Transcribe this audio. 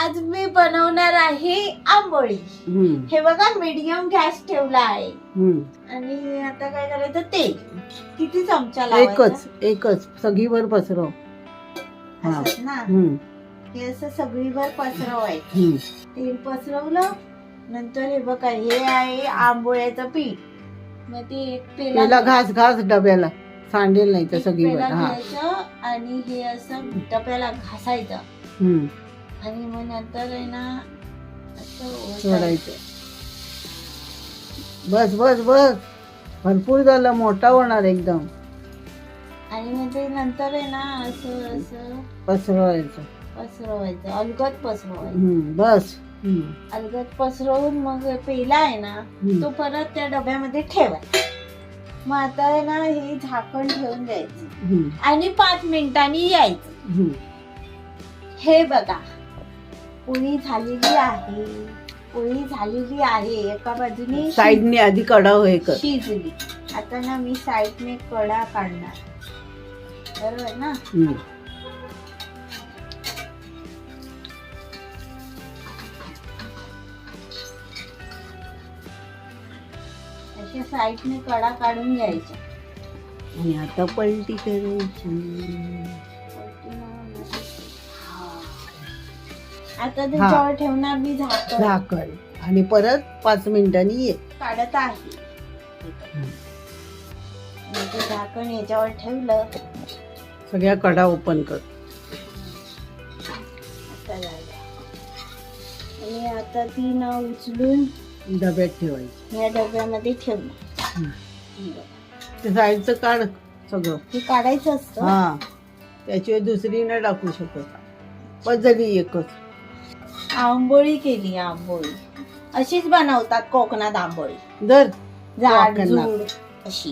आज मी बनवणार आहे आंबोळी. हे बघा मीडियम गॅस ठेवला आहे आणि आता काय करायचं तेल किती चमचा लावायचा? एकच सगळीवर पसरव. असंच ना, हे असं सगळीवर पसरवायचं. तेल पसरवलं नंतर हे बघा हे आहे आंबोळ्याचं पीठ. मग ते पेला घास डब्याला सांडेल नाही तर सगळीवर. घ्यायचं आणि हे असं डब्याला घासायचं आणि मग नंतर आहे ना असं सोडायचं. बस बस बस भरपूर झालं, मोठा होणार एकदम. आणि मग ते नंतर आहे ना असं असं पसरवायचं अलगद पसरवायचं. बस अलगद पसरवून मग पेला आहे ना तो परत त्या डब्यामध्ये ठेवायचा. मग आता आहे ना हे झाकण ठेवून द्यायचं आणि 5 मिनिटांनी यायचं. हे बघा पोळी झालेली आहे. एका बाजूने साईडने आधी कडा शिजली. आता ना मी साईडने कडा काढणार, बरोबर ना. अशा साईडने कडा काढून घ्यायच्या आणि आता पलटी करायची. आता त्याच्यावर ठेवणार मी झाकण आणि परत 5 मिनिटांनी ये. काढत आहे. ते झाकण याच्यावर ठेवलं. सगळ्या कडा ओपन कर. आता झालं. आणि आता ती ना उचलून डब्यात ठेवायची. या डब्यामध्ये ठेवलं. ते साईडचं काढ सगळं. हे काढायचं असतं. हा, त्याशिवाय दुसरी न टाकू शकत. बस झाली एकच. आंबोळी केली. आंबोळी अशीच बनवतात कोकणात. आंबोळी दर जाडजूड अशी.